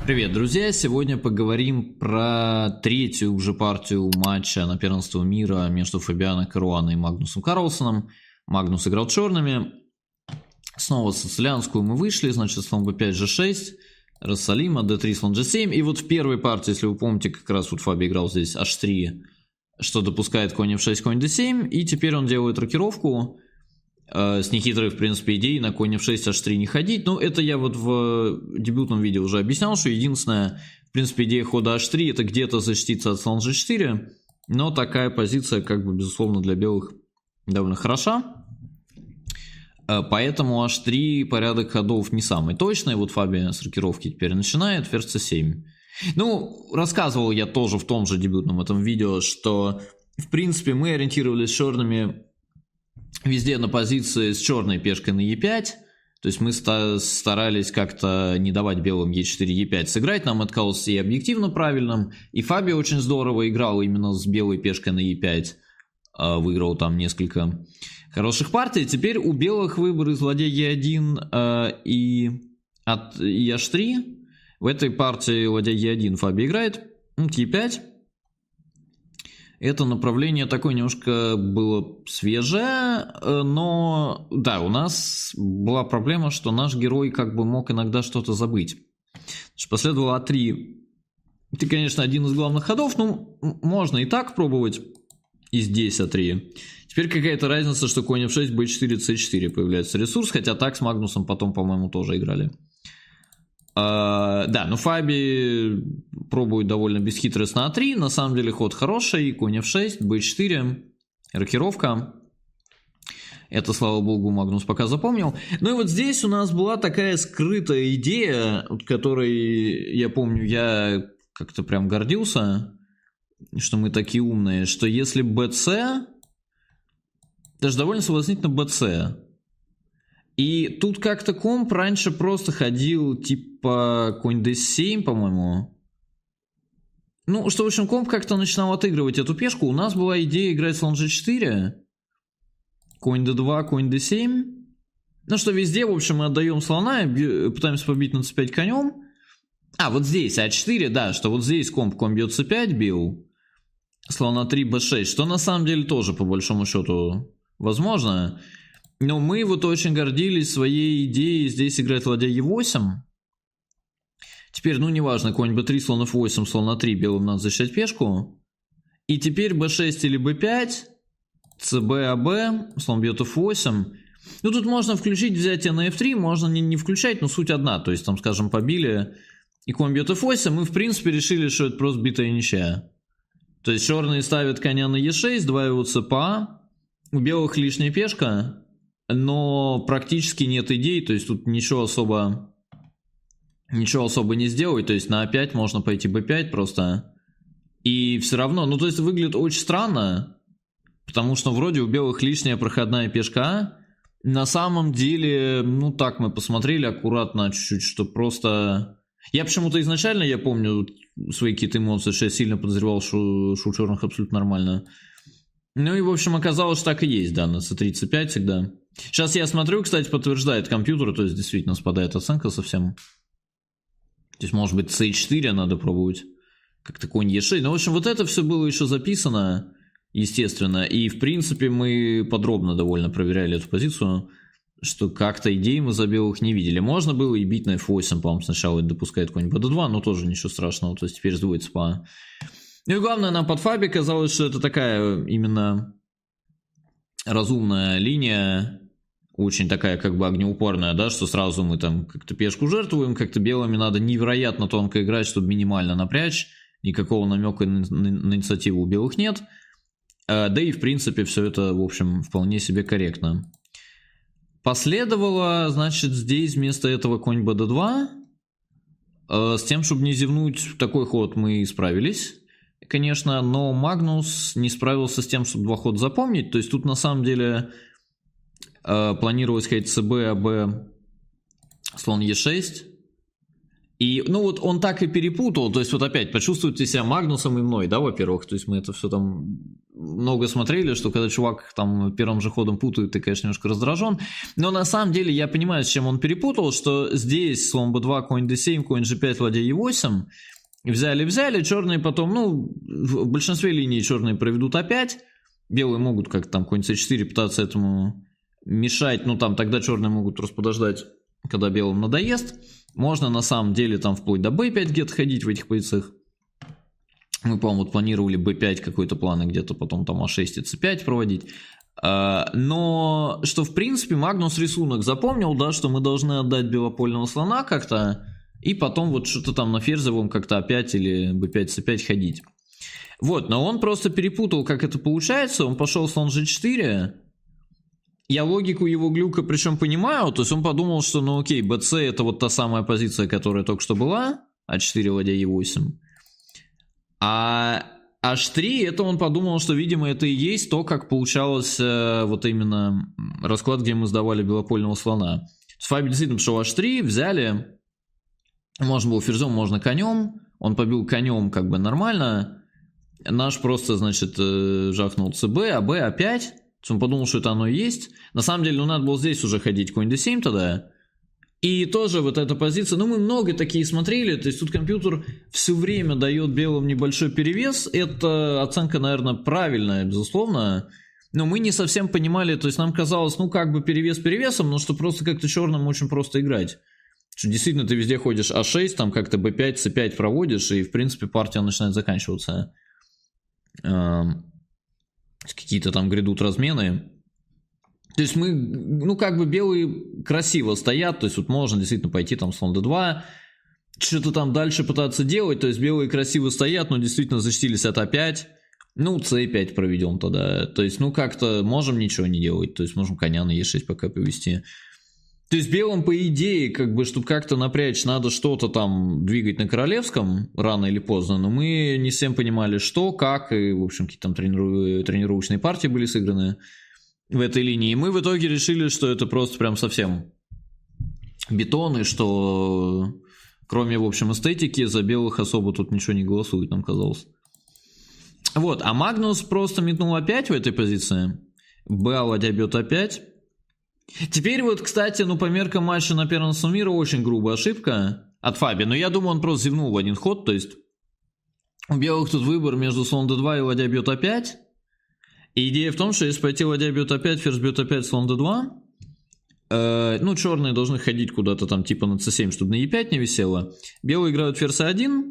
Привет, друзья! Сегодня поговорим про третью уже партию матча на первенство мира между Фабиано Каруаной и Магнусом Карлсеном. Магнус играл черными. Снова сицилианскую мы вышли, значит, слон b5, g6, Рассалима, d3, слон g7. И вот в первой партии, если вы помните, как раз вот Фаби играл здесь h3, что допускает конь f6, конь d7. И теперь он делает рокировку. С нехитрой, в принципе, идеей на конь f6, h3 не ходить. Но это я вот в дебютном видео уже объяснял, что единственная, в принципе, идея хода h3 это где-то защититься от слон g4. Но такая позиция, как бы, безусловно, для белых довольно хороша. Поэтому h3 порядок ходов не самый точный. Вот Фаби с рокировки теперь начинает. Ферзь c7. Ну, рассказывал я тоже в том же дебютном этом видео, что, в принципе, мы ориентировались черными везде на позиции с черной пешкой на e5. То есть мы старались как-то не давать белым e4, e5 сыграть. Нам это казалось и объективно правильным. И Фаби очень здорово играл именно с белой пешкой на e5. Выиграл там несколько хороших партий. Теперь у белых выбор из ладья e1 и h3. В этой партии ладья e1 Фаби играет. e5. Это направление такое немножко было свежее, но да, у нас была проблема, что наш герой как бы мог иногда что-то забыть. Последовало а3. Это, конечно, один из главных ходов, но можно и так пробовать. И здесь а3. Теперь какая-то разница, что конь f6, b4, c4 появляется ресурс, хотя так с Магнусом потом, по-моему, тоже играли. Да, но Фаби пробует довольно бесхитростно а3. На самом деле ход хороший. Конь f6, b4. Рокировка. Это, слава богу, Магнус пока запомнил. Ну и вот здесь у нас была такая скрытая идея, от которой, я помню, я как-то прям гордился, что мы такие умные, что если bc, даже довольно соблазнительно bc. И тут как-то комп раньше просто ходил типа конь d7, по-моему. Ну, что, в общем, комп как-то начинал отыгрывать эту пешку. У нас была идея играть слон g4, конь d2, конь d7. Ну, что везде, в общем, мы отдаем слона и пытаемся побить на c5 конем. А, вот здесь а4, да, что вот здесь комп конь бьет c5 бил, слон a3, b6, что на самом деле тоже, по большому счету, возможно. Но мы вот очень гордились своей идеей здесь играть ладья e8. Теперь, ну неважно, конь b3, слон f8, слон a3, белым надо защищать пешку. И теперь b6 или b5, cb, ab, слон бьет f8. Ну тут можно включить взятие на f3, можно не включать, но суть одна. То есть там, скажем, побили и конь бьет f8, мы в принципе решили, что это просто битая ничья. То есть черные ставят коня на e6, сдваивают cpa, у белых лишняя пешка. Но практически нет идей, то есть тут ничего особо не сделать, то есть на a5 можно пойти b5 просто, и все равно, ну то есть выглядит очень странно, потому что вроде у белых лишняя проходная пешка А, на самом деле, ну так мы посмотрели аккуратно чуть-чуть, что просто, я почему-то изначально, я помню свои какие-то эмоции, что я сильно подозревал, что у черных абсолютно нормально. Ну и в общем оказалось, что так и есть, да, на c3, c5 всегда. Сейчас я смотрю, кстати, подтверждает компьютер, то есть действительно спадает оценка совсем. То есть может быть c4 надо пробовать, как-то конь e6. Ну в общем вот это все было еще записано, естественно. И в принципе мы подробно довольно проверяли эту позицию, что как-то идей мы за белых не видели. Можно было и бить на f8, по-моему, сначала это допускает конь bd2, но тоже ничего страшного, то есть теперь сдвоит спа. Ну и главное, нам под Фаби казалось, что это такая именно разумная линия, очень такая как бы огнеупорная, да, что сразу мы там как-то пешку жертвуем, как-то белыми надо невероятно тонко играть, чтобы минимально напрячь, никакого намека на инициативу у белых нет, да и в принципе все это, в общем, вполне себе корректно. Последовало, значит, здесь вместо этого конь bd2, с тем, чтобы не зевнуть, такой ход мы справились. Конечно, но Магнус не справился с тем, чтобы два хода запомнить. То есть тут на самом деле планировалось ходить cb, ab, слон e6. И, ну вот он так и перепутал, то есть вот опять почувствуйте себя Магнусом и мной, да, во-первых, то есть мы это все там много смотрели, что когда чувак там первым же ходом путает, ты, конечно, немножко раздражен, но на самом деле я понимаю, с чем он перепутал, что здесь слон b2, конь d7, конь g5, ладья e8, взяли, черные потом, ну, в большинстве линий черные проведут А5, белые могут как-то там конь c4 пытаться этому мешать, ну там тогда черные могут просто подождать, когда белым надоест. Можно на самом деле там вплоть до b5 где-то ходить в этих позициях. Мы, по-моему, вот планировали b5 какой-то план, и где-то потом там a6 и c5 проводить. Но что в принципе Магнус рисунок запомнил, да, что мы должны отдать белопольного слона как-то, и потом вот что-то там на ферзевом как-то a5 или b5 c5 ходить. Вот, но он просто перепутал, как это получается. Он пошел слон g4. Я логику его глюка причем понимаю, то есть он подумал, что ну окей, bc это вот та самая позиция, которая только что была, а4 ладья e8, а h3 это он подумал, что видимо это и есть то, как получалось вот именно расклад, где мы сдавали белопольного слона. Фаби действительно пошел h3, взяли, можно было ферзем, можно конем, он побил конем как бы нормально, наш просто значит жахнул cb, а b a5. Он подумал, что это оно и есть. На самом деле, ну, надо было здесь уже ходить конь d7 тогда. И тоже вот эта позиция, ну, мы много такие смотрели, то есть тут компьютер все время дает белым небольшой перевес. Это оценка, наверное, правильная, безусловно. Но мы не совсем понимали, то есть нам казалось, ну, как бы перевес перевесом, но что просто как-то черным очень просто играть. Что действительно ты везде ходишь а6, там как-то b5, c5 проводишь, и, в принципе, партия начинает заканчиваться. Какие-то там грядут размены. То есть мы, ну как бы белые красиво стоят, то есть вот можно действительно пойти там слон d2, что-то там дальше пытаться делать, то есть белые красиво стоят, но действительно защитились от a5, ну c5 проведем тогда, то есть ну как-то можем ничего не делать, то есть можем коня на e6 пока повести. То есть белым по идее, как бы, чтобы как-то напрячь, надо что-то там двигать на королевском рано или поздно, но мы не всем понимали, что, как, и, в общем, какие-то там тренировочные партии были сыграны в этой линии. И мы в итоге решили, что это просто прям совсем бетон, и что кроме, в общем, эстетики, за белых особо тут ничего не голосует, нам казалось. Вот, а Магнус просто метнул опять в этой позиции. Б, ладья бьет опять. Теперь вот, кстати, ну по меркам матча на первенство мира очень грубая ошибка от Фаби, но я думаю, он просто зевнул в один ход, то есть у белых тут выбор между слон d2 и ладья бьет a5, и идея в том, что если пойти ладья бьет a5, ферзь бьет a5, слон d2, ну черные должны ходить куда-то там типа на c7, чтобы на e5 не висело, белые играют ферзь a1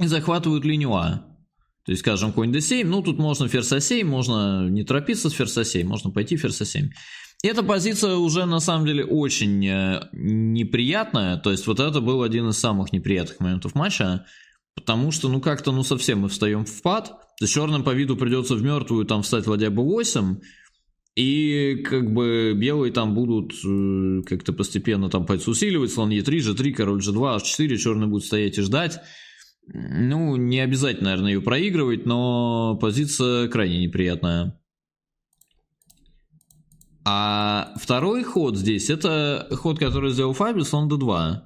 и захватывают линию А. То есть, скажем, конь d7, ну тут можно ферзь a7, можно не торопиться с ферзь a7, можно пойти ферзь a7. Эта позиция уже на самом деле очень неприятная, то есть вот это был один из самых неприятных моментов матча, потому что ну как-то ну совсем мы встаем в пад, то есть черным по виду придется в мертвую там встать ладья b8, и как бы белые там будут как-то постепенно там пальцы усиливать, слон e3, g3, король g2, h4, черные будут стоять и ждать. Ну не обязательно, наверное, ее проигрывать, но позиция крайне неприятная. А второй ход здесь, это ход, который сделал Фаби, слон d2.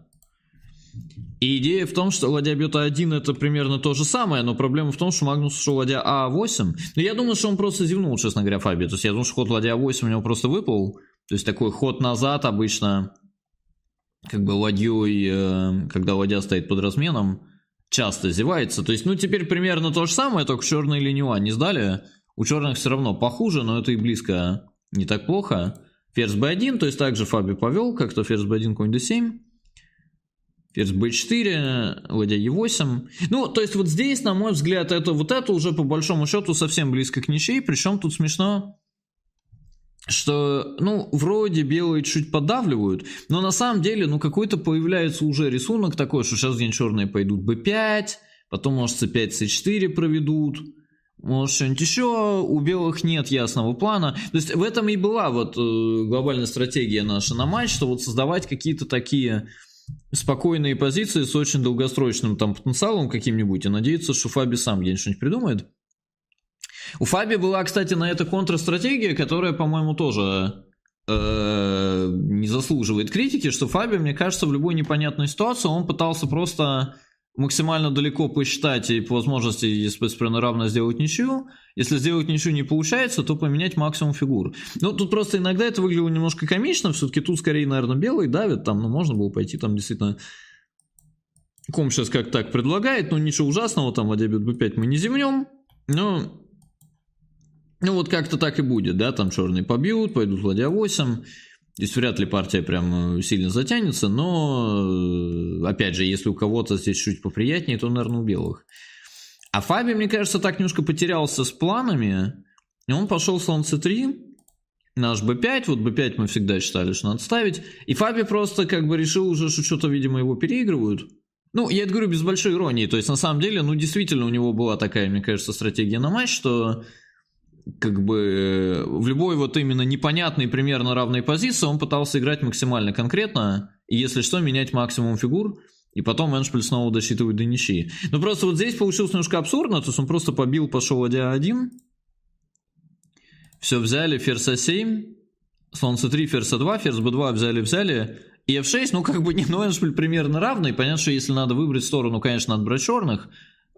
И идея в том, что ладья бьет а1 это примерно то же самое, но проблема в том, что Магнус ушел ладья а8. Но я думаю, что он просто зевнул, честно говоря, Фаби. То есть я думаю, что ход ладья а8 у него просто выпал. То есть такой ход назад обычно, как бы ладьей, когда ладья стоит под разменом, часто зевается. То есть, ну теперь примерно то же самое, только черные линию А не сдали. У черных все равно похуже, но это и близко не так плохо. Ферзь b1, то есть также Фаби повел, как-то ферзь b1, конь d7. Ферзь b4, ладья e8. Ну, то есть вот здесь, на мой взгляд, это уже по большому счету совсем близко к ничьей. Причем тут смешно, что, ну, вроде белые чуть подавливают, но на самом деле, ну, какой-то появляется уже рисунок такой, что сейчас где-нибудь черные пойдут b5, потом, может, c5, c4 проведут. Может, что-нибудь еще, у белых нет ясного плана. То есть в этом и была вот глобальная стратегия наша на матч, что вот создавать какие-то такие спокойные позиции с очень долгосрочным там потенциалом каким-нибудь, и надеяться, что Фаби сам где-нибудь что-нибудь придумает. У Фаби была, кстати, на это контрстратегия, которая, по-моему, тоже не заслуживает критики, что Фаби, мне кажется, в любой непонятной ситуации он пытался просто максимально далеко посчитать и по возможности, если спецпренно равно, сделать ничью. Если сделать ничью не получается, то поменять максимум фигур. Ну, тут просто иногда это выглядело немножко комично, все-таки тут скорее, наверное, белый давит, там, ну, можно было пойти, там, действительно, Ком сейчас как так предлагает, ну, ничего ужасного, там, ладья бьет b5 мы не зевнем, но, ну, вот как-то так и будет, да, там черные побьют, пойдут ладья 8, здесь вряд ли партия прям сильно затянется, но, опять же, если у кого-то здесь чуть поприятнее, то, наверное, у белых. А Фаби, мне кажется, так немножко потерялся с планами, и он пошел слон c3, наш b5, вот b5 мы всегда считали, что надо ставить, и Фаби просто как бы решил уже, что что-то, видимо, его переигрывают. Ну, я это говорю без большой иронии, то есть, на самом деле, ну, действительно, у него была такая, мне кажется, стратегия на матч, что как бы в любой вот именно непонятной примерно равной позиции он пытался играть максимально конкретно, и если что, менять максимум фигур, и потом эндшпиль снова досчитывать до ничьи. Ну просто вот здесь получилось немножко абсурдно, то есть он просто побил, пошел ладья 1, все взяли, ферзь a7, слон c3, ферзь a2, ферзь b2 взяли, и f6, ну как бы не, ну эндшпиль примерно равный, понятно, что если надо выбрать сторону, конечно, надо брать черных,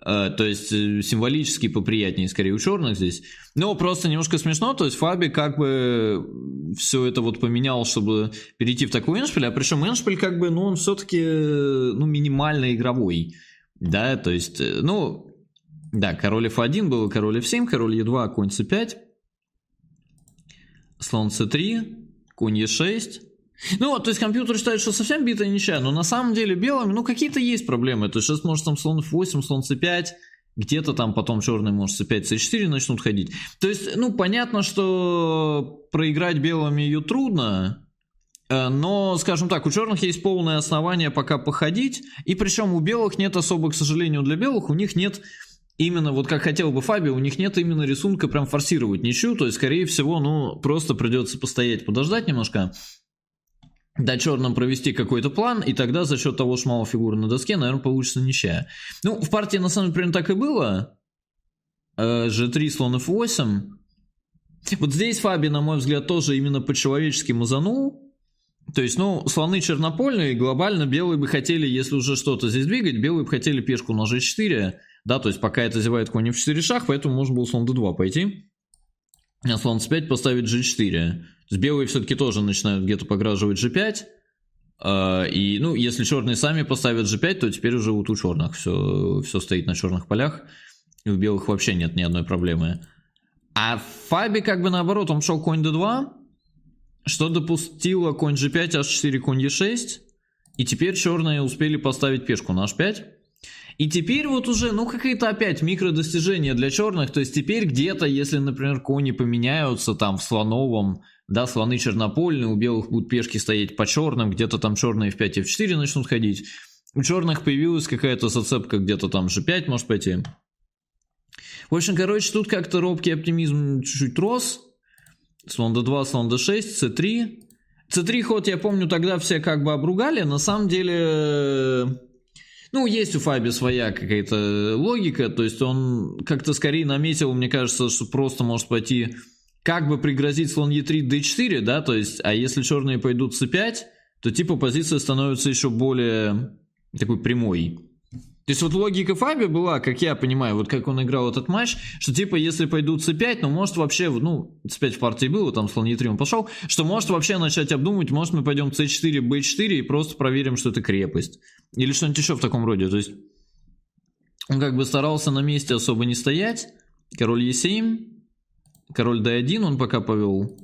то есть символически поприятнее скорее у черных здесь. Но просто немножко смешно, то есть Фаби как бы все это вот поменял, чтобы перейти в такой эндшпиль, а причем эндшпиль как бы, ну он все-таки, ну, минимально игровой, да, то есть, ну, да, король f1 был, король f7, король e2, конь c5, слон c3, конь e6. Ну, то есть компьютер считает, что совсем битая ничья, но на самом деле белыми, ну, какие-то есть проблемы. То есть сейчас может там слон f8, слон c5, где-то там потом черные может c5, c4 начнут ходить. То есть, ну, понятно, что проиграть белыми ее трудно, но, скажем так, у черных есть полное основание пока походить, и причем у белых нет особо, к сожалению, для белых, у них нет именно, вот как хотел бы Фаби, у них нет именно рисунка прям форсировать ничью, то есть, скорее всего, ну, просто придется постоять, подождать немножко, дать черным провести какой-то план, и тогда за счет того, что мало фигур на доске, наверное, получится ничья. Ну, в партии, на самом деле, примерно так и было. G3, слон f8. Вот здесь Фаби, на мой взгляд, тоже именно по-человечески мазанул. То есть, ну, слоны чернопольные, глобально белые бы хотели, если уже что-то здесь двигать, белые бы хотели пешку на g4, да, то есть пока это зевает конь f4 шах, поэтому можно было слон d2 пойти, а слон c5 поставить g4. Белые все-таки тоже начинают где-то пограживать g5. И, ну, если черные сами поставят g5, то теперь уже вот у черных все стоит на черных полях. И у белых вообще нет ни одной проблемы. А Фаби как бы наоборот, он шел конь d2, что допустило конь g5, h4, конь e6. И теперь черные успели поставить пешку на h5. И теперь вот уже, ну, какие-то опять микродостижения для черных. То есть теперь где-то, если, например, кони поменяются там в слоновом, да, слоны чернопольные, у белых будут пешки стоять по черным, где-то там черные f5, f4 начнут ходить. У черных появилась какая-то зацепка, где-то там g5 может пойти. В общем, короче, тут как-то робкий оптимизм чуть-чуть рос. Слон d2, слон d6, c3. c3 ход, я помню, тогда все как бы обругали. На самом деле, ну, есть у Фаби своя какая-то логика. То есть он как-то скорее наметил, мне кажется, что просто может пойти... Как бы пригрозить слон e3, d4, да, то есть, а если черные пойдут c5, то типа позиция становится еще более такой прямой. То есть вот логика Фаби была, как я понимаю, вот как он играл этот матч, что типа если пойдут c5, ну может вообще, ну c5 в партии было, там слон e3 он пошел, что может вообще начать обдумывать, может мы пойдем c4, b4 и просто проверим, что это крепость. Или что-нибудь еще в таком роде, то есть он как бы старался на месте особо не стоять, король e7, король d1 он пока повел,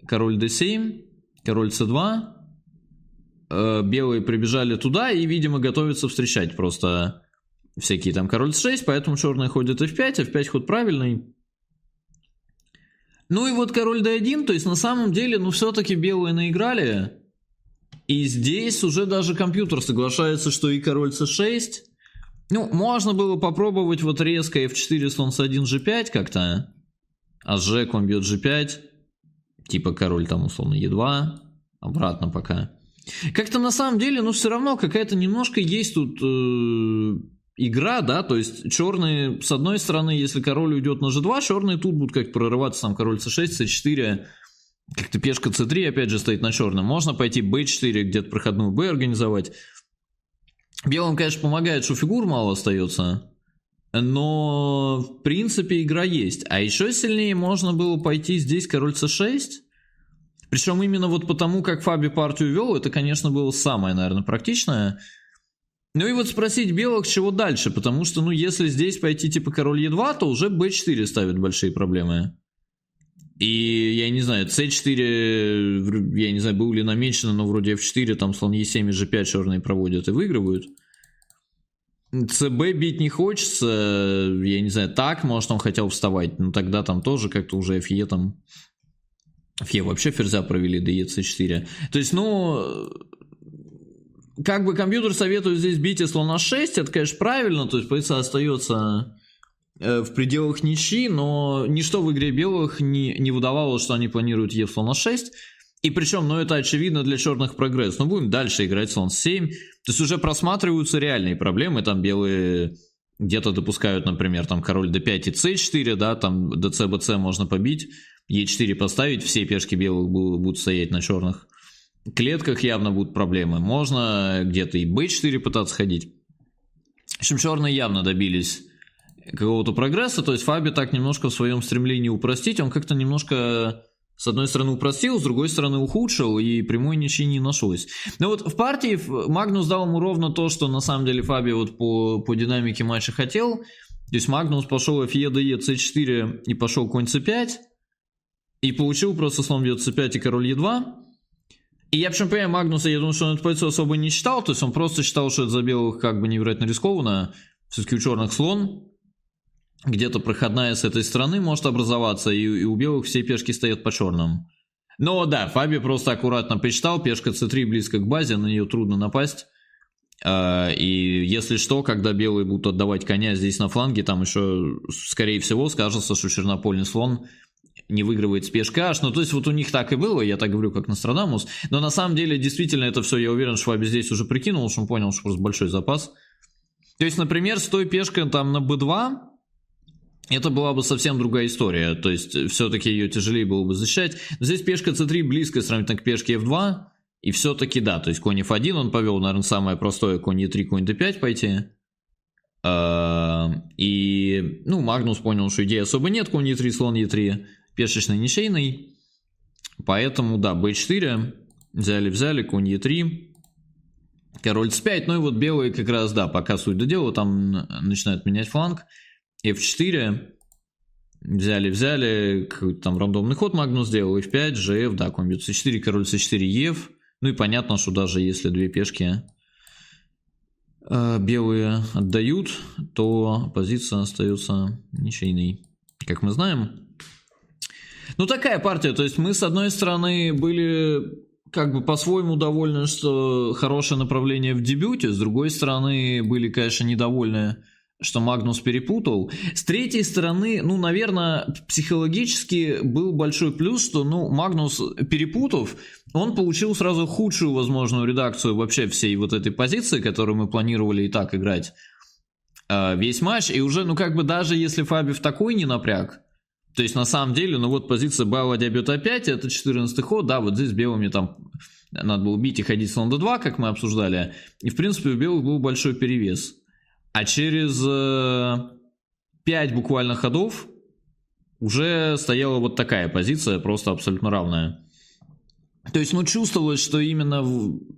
король d7, король c2, белые прибежали туда и, видимо, готовятся встречать просто всякие там король c6, поэтому черные ходят f5, f5 ход правильный. Ну и вот король d1, то есть на самом деле, ну все-таки белые наиграли, и здесь уже даже компьютер соглашается, что и король c6, ну можно было попробовать вот резко f4, слон c1, g5 как-то, а g он бьет g5, типа король там условно e2, обратно пока. Как-то на самом деле, ну все равно какая-то немножко есть тут игра, да, то есть черные, с одной стороны, если король уйдет на g2, черные тут будут как прорываться, там король c6, c4, как-то пешка c3 опять же стоит на черном. Можно пойти b4, где-то проходную b организовать. Белым, конечно, помогает, что фигур мало остается, но в принципе игра есть. А еще сильнее можно было пойти здесь король c6. Причем именно вот потому, как Фаби партию вел, это, конечно, было самое, наверное, практичное. Ну и вот спросить белых, чего дальше, потому что, ну, если здесь пойти типа король e2, то уже b4 ставит большие проблемы. И, я не знаю, c4, я не знаю, было ли намечено, но вроде f4, там слон e7 и g5 черные проводят и выигрывают. cb бить не хочется, я не знаю, так, может, он хотел вставать, но тогда там тоже как-то уже fe там... Фе вообще ферзя провели до e4. То есть, ну, как бы компьютер советует здесь бить и слона 6, это, конечно, правильно, то есть позиция остается в пределах ничьи, но ничто в игре белых не выдавало, что они планируют e в слона 6. И причем, ну, это очевидно для черных прогресс. Но будем дальше играть слон 7. То есть уже просматриваются реальные проблемы, там белые... Где-то допускают, например, там король d5 и c4, да, там dc, bc можно побить, e4 поставить, все пешки белых будут стоять на черных клетках, явно будут проблемы. Можно где-то и b4 пытаться ходить. В общем, черные явно добились какого-то прогресса, то есть Фаби так немножко в своем стремлении упростить, он как-то немножко... С одной стороны упростил, с другой стороны ухудшил, и прямой ничьи не нашлось. Но вот в партии Магнус дал ему ровно то, что на самом деле Фаби вот по динамике матча хотел. То есть Магнус пошел fe, de, c4 и пошел конь c5. И получил просто слон бьет c5 и король e2. И я почему понимаю Магнуса, я думаю, что он эту позицию особо не читал. То есть он просто считал, что это за белых как бы невероятно рискованно. Все-таки у черных слон. Где-то проходная с этой стороны может образоваться, и у белых все пешки стоят по черным. Но да, Фаби просто аккуратно посчитал, пешка c3 близко к базе, на нее трудно напасть. И если что, когда белые будут отдавать коня здесь на фланге, там еще, скорее всего, скажется, что чернопольный слон не выигрывает с пешкой h. Ну, то есть вот у них так и было, я так говорю, как Нострадамус. Но на самом деле, действительно, это все, я уверен, что Фаби здесь уже прикинул, что он понял, что просто большой запас. То есть, например, с той пешкой там на b2... Это была бы совсем другая история, то есть все-таки ее тяжелее было бы защищать. Но здесь пешка c3 близко сравнительно к пешке f2, и все-таки да, то есть конь f1 он повел, наверное, самое простое, конь e3, конь d5 пойти. И, ну, Магнус понял, что идеи особо нет, конь e3, слон e3, пешечный ничейный. Поэтому, да, b4, взяли, конь e3, король c5, ну и вот белые как раз, да, пока суть до дела, там начинают менять фланг. f4, взяли, какой-то там рандомный ход Магнус сделал, f5, gf, да, конь бьет c4, король c4, ef, ну и понятно, что даже если две пешки белые отдают, то позиция остается ничейной, как мы знаем. Ну такая партия, то есть мы с одной стороны были как бы по-своему довольны, что хорошее направление в дебюте, с другой стороны были, конечно, недовольны, что Магнус перепутал. С третьей стороны, ну, наверное, психологически был большой плюс, что, ну, Магнус, перепутав, он получил сразу худшую возможную редакцию вообще всей вот этой позиции, которую мы планировали и так играть весь матч, и уже, ну, как бы даже если Фаби в такой не напряг, то есть на самом деле, ну, вот позиция ладья бьет опять, это 14-й ход, да, вот здесь белыми там надо было бить и ходить слон d2, как мы обсуждали, и, в принципе, у белых был большой перевес. А через 5 буквально ходов уже стояла вот такая позиция, просто абсолютно равная. То есть, ну, чувствовалось, что именно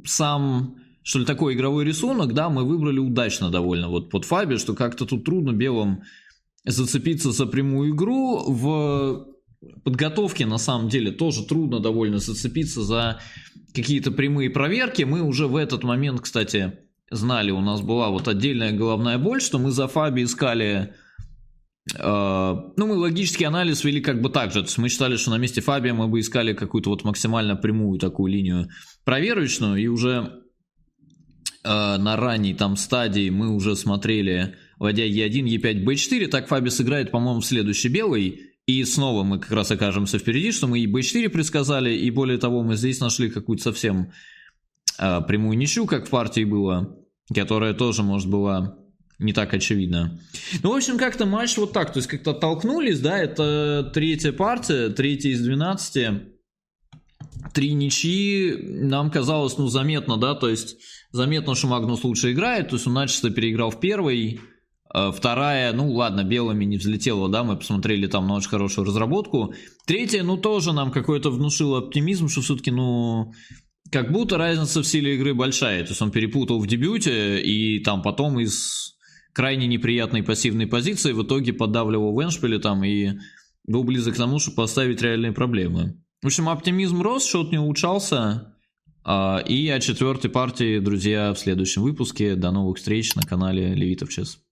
сам, что ли, такой игровой рисунок, да, мы выбрали удачно довольно вот под Фаби, что как-то тут трудно белым зацепиться за прямую игру. В подготовке, на самом деле, тоже трудно довольно зацепиться за какие-то прямые проверки. Мы уже в этот момент, кстати... знали, у нас была вот отдельная головная боль, что мы за Фаби искали, ну, мы логический анализ вели как бы так же, то есть мы считали, что на месте Фабия мы бы искали какую-то вот максимально прямую такую линию проверочную, и уже на ранней там стадии мы уже смотрели ладья e1, e5, b4, так Фаби сыграет, по-моему, следующий белый, и снова мы как раз окажемся впереди, что мы и b4 предсказали, и более того, мы здесь нашли какую-то совсем... прямую ничью, как в партии было, которая тоже, может, была не так очевидна. Ну, в общем, как-то матч вот так, то есть как-то оттолкнулись, да, это третья партия, третья из 12. 3 ничьи нам казалось, ну, заметно, да, то есть заметно, что Магнус лучше играет, то есть он начисто переиграл в первый, вторая, ну, ладно, белыми не взлетела, да, мы посмотрели там на очень хорошую разработку, третья, ну, тоже нам какой-то внушил оптимизм, что все-таки, ну, как будто разница в силе игры большая, то есть он перепутал в дебюте, и там потом из крайне неприятной пассивной позиции в итоге поддавливал в эндшпиле там и был близок к тому, чтобы поставить реальные проблемы. В общем, оптимизм рос, шот не улучшался. И о четвертой партии, друзья, в следующем выпуске. До новых встреч на канале Левитов Чес.